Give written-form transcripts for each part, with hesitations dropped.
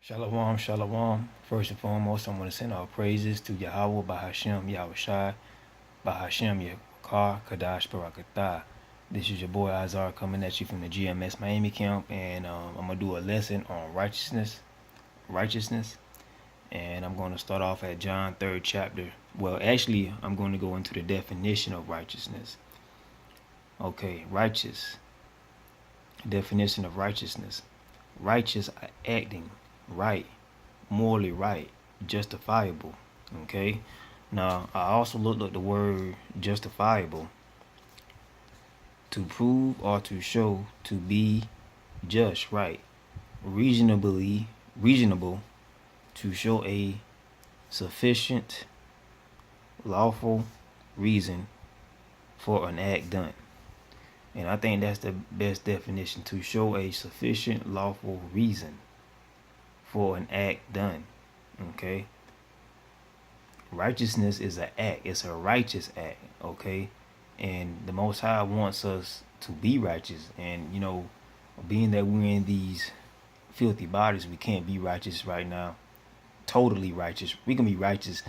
Shalom, shalom. First and foremost, I want to send all praises to Yahweh, Bahashem, Yahushai, Bahashem, Yakar, Kadash, Barakatah. This is your boy Azar coming at you from the GMS Miami camp, and I'm gonna do a lesson on righteousness, and I'm going to start off at John 3rd chapter. Well, actually, I'm going to go into the definition of righteousness. Okay, righteous. Definition of righteousness. Righteous acting right, morally right, justifiable. Okay. Now I also looked up the word justifiable. To prove or to show to be just, right, reasonable, to show a sufficient lawful reason for an act done. And I think that's the best definition: to show a sufficient lawful reason for an act done. Okay. Righteousness is an act. It's a righteous act. Okay. And the Most High wants us to be righteous. And, being that we're in these filthy bodies, we can't be righteous right now. Totally righteous. We can be righteous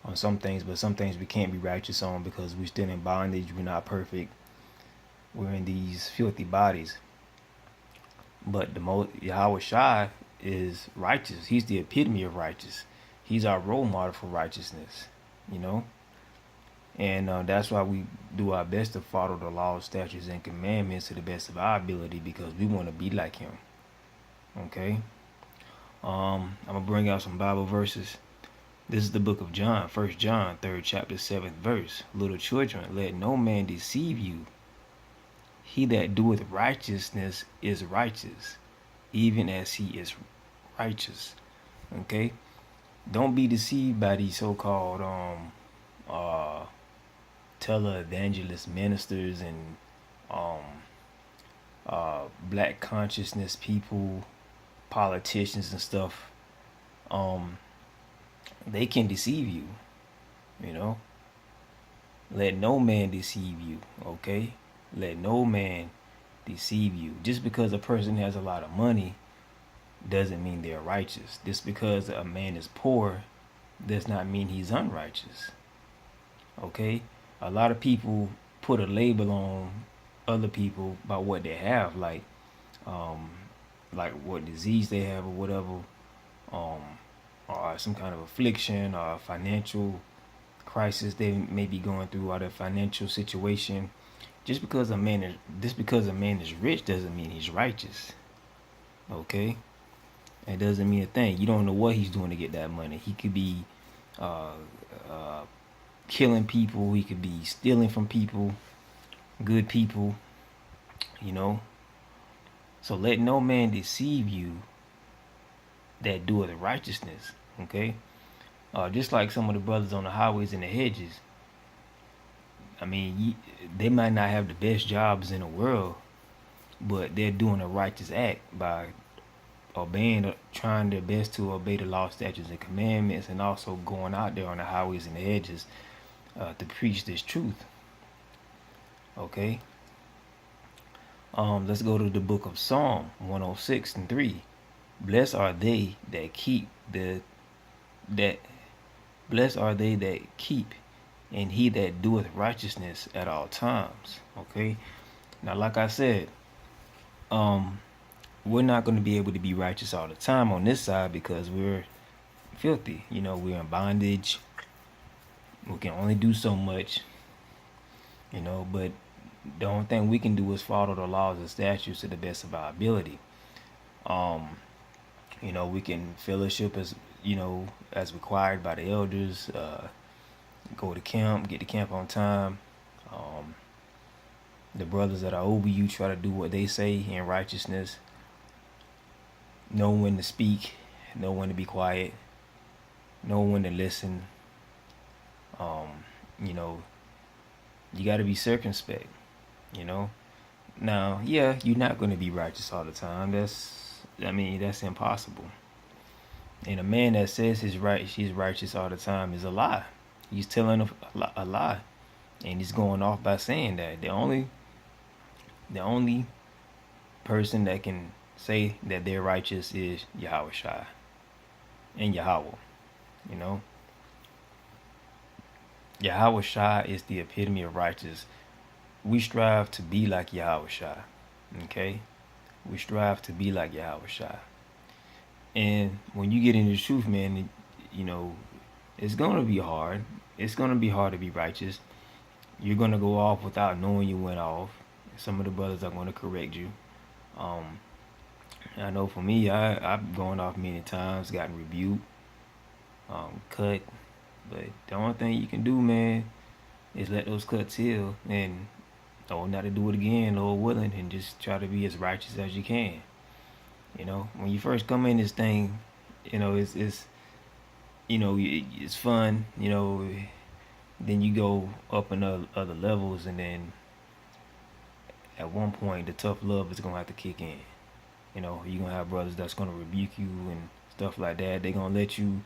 on some things, but some things we can't be righteous on because we're still in bondage. We're not perfect. We're in these filthy bodies. But the most Yahweh Shai is righteous. He's the epitome of righteous. He's our role model for righteousness, and that's why we do our best to follow the laws, statutes, and commandments to the best of our ability, because we want to be like him. Okay. I'm gonna bring out some Bible verses. This is the book of John, 1 John 3rd chapter 7th verse. Little children, let no man deceive you. He that doeth righteousness is righteous, even as he is righteous. Okay. Don't be deceived by these so-called televangelist ministers and black consciousness people, politicians and stuff. They can deceive you. Let no man deceive you. Okay. Let no man deceive you. Just because a person has a lot of money doesn't mean they're righteous. Just because a man is poor does not mean he's unrighteous. Okay? A lot of people put a label on other people by what they have, like what disease they have or whatever, or some kind of affliction or financial crisis they may be going through, or their financial situation. Just because a man is rich doesn't mean he's righteous. Okay? It doesn't mean a thing. You don't know what he's doing to get that money. He could be killing people. He could be stealing from people, good people, So let no man deceive you that doeth righteousness. Okay? Just like some of the brothers on the highways and the hedges. I mean, they might not have the best jobs in the world, but they're doing a righteous act by trying their best to obey the law, statutes, and commandments, and also going out there on the highways and the hedges to preach this truth. Okay. Let's go to the book of Psalm 106 and 3. Blessed are they that keep and he that doeth righteousness at all times. Okay. Now, like I said, we're not going to be able to be righteous all the time on this side because we're filthy. We're in bondage. We can only do so much. But the only thing we can do is follow the laws and statutes to the best of our ability. We can fellowship as required by the elders. Go to camp, get to camp on time. The brothers that are over you try to do what they say in righteousness. Know when to speak, know when to be quiet, know when to listen. You got to be circumspect. Now, yeah, you're not going to be righteous all the time. That's impossible. And a man that says he's righteous all the time is a lie. He's telling a lie, and he's going off by saying that the only person that can say that they're righteous is Yahweh Shai. and Yahweh. You know, Yahweh Shai is the epitome of righteous. We strive to be like Yahweh Shai. Okay, we strive to be like Yahweh Shai. And when you get into the truth, man, you know, it's gonna be hard. It's gonna be hard to be righteous. You're gonna go off without knowing you went off. Some of the brothers are gonna correct you. Um, I know for me, I've gone off many times, gotten rebuked, cut. But the only thing you can do, man, is let those cuts heal and know not to do it again, Lord willing, and just try to be as righteous as you can. You know, when you first come in this thing, you know, it's you know, it's fun, you know. Then you go up in other levels, and then at one point, the tough love is gonna have to kick in. You know, you're gonna have brothers that's gonna rebuke you and stuff like that. They're gonna let you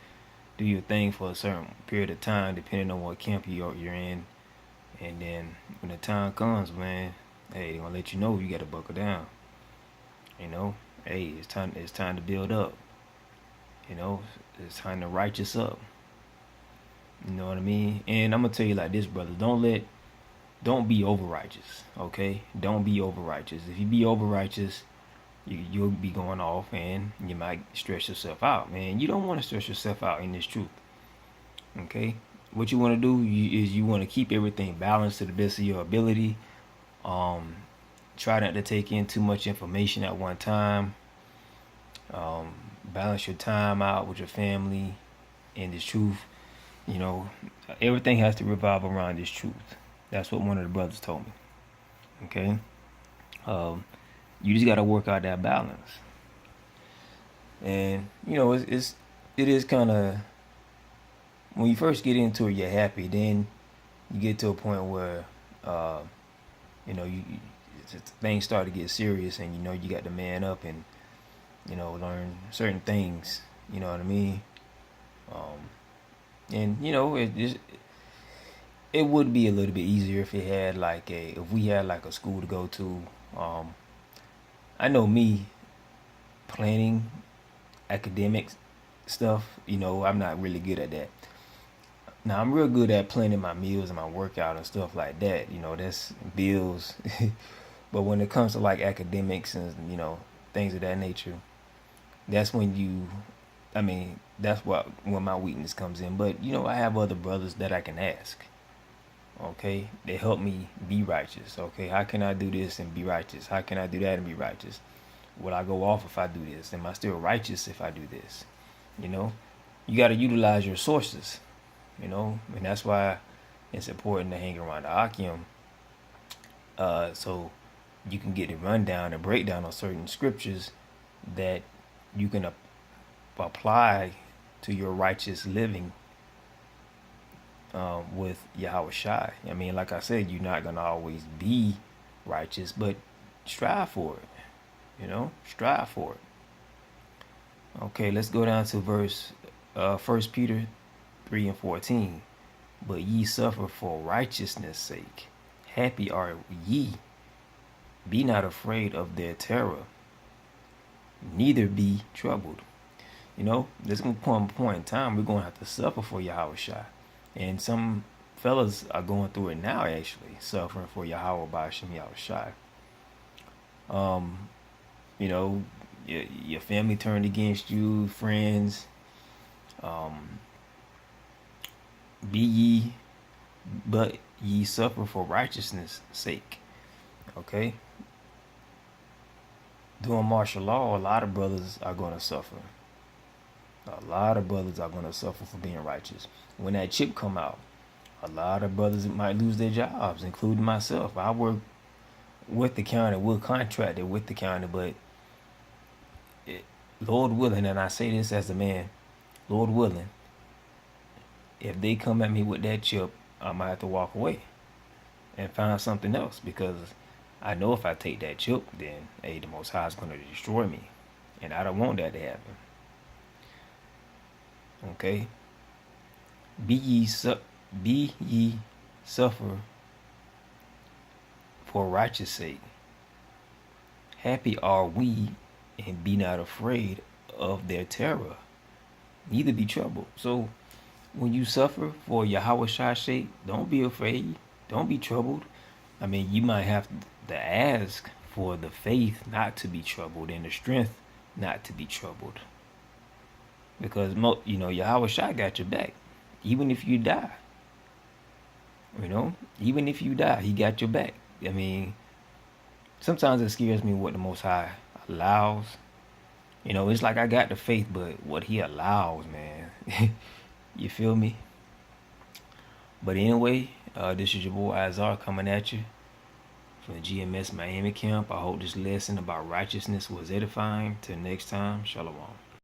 do your thing for a certain period of time, depending on what camp you're in. And then when the time comes, man, hey, they're gonna let you know you gotta buckle down. You know, hey, it's time to build up. You know, it's time to righteous up. You know what I mean? And I'm gonna tell you like this, brother. Don't be over righteous. Okay? Don't be over righteous. If you be over righteous, you'll be going off and you might stress yourself out, man. You don't want to stress yourself out in this truth. Okay? What you want to do is you want to keep everything balanced to the best of your ability. Um, Try not to take in too much information at one time. Um, Balance your time out with your family and this truth. You know, everything has to revolve around this truth. That's what one of the brothers told me. Okay? Um, you just got to work out that balance. And, you know, it is kind of, when you first get into it, you're happy. Then you get to a point where, uh, you know, things start to get serious, and you know you got to man up and learn certain things. You know what I mean? Um, and you know it would be a little bit easier if we had like a school to go to. Um, I know me planning academic stuff. You know, I'm not really good at that. Now I'm real good at planning my meals and my workout and stuff like that. You know, that's bills. But when it comes to like academics and things of that nature, that's when that's when my weakness comes in. But I have other brothers that I can ask. Okay, they help me be righteous. Okay, how can I do this and be righteous? How can I do that and be righteous? Will I go off if I do this? Am I still righteous if I do this? You know, you got to utilize your sources. And that's why it's important to hang around the Akim, so you can get a rundown, a breakdown on certain scriptures that you can apply to your righteous living with Yahweh Shai. I mean, like I said, you're not gonna always be righteous, but strive for it. Strive for it. Okay, let's go down to verse 1 Peter 3:14. But ye suffer for righteousness' sake. Happy are ye. Be not afraid of their terror, neither be troubled. There's going to come a point in time we're going to have to suffer for Yahweh Shai. And some fellas are going through it now, actually, suffering for Yahweh by Hashem Yahweh Shai. Your family turned against you, friends. Be ye, but ye suffer for righteousness' sake. Okay? Doing martial law, a lot of brothers are going to suffer. A lot of brothers are going to suffer for being righteous. When that chip come out, a lot of brothers might lose their jobs, including myself. I work with the county, we're contracted with the county, but Lord willing, and I say this as a man, Lord willing, if they come at me with that chip, I might have to walk away and find something else, because I know if I take that chip, then the Most High is going to destroy me, and I don't want that to happen. Okay, be ye suffer for righteous sake. Happy are we, and be not afraid of their terror, neither be troubled. So when you suffer for Yahweh Shai's sake, don't be afraid. Don't be troubled. I mean, you might have to ask for the faith not to be troubled and the strength not to be troubled. Because, Yahweh Shai got your back. Even if you die. Even if you die, he got your back. I mean, sometimes it scares me what the Most High allows. It's like I got the faith, but what he allows, man. You feel me? But anyway, this is your boy Izar coming at you from the GMS Miami camp. I hope this lesson about righteousness was edifying. Till next time, Shalom.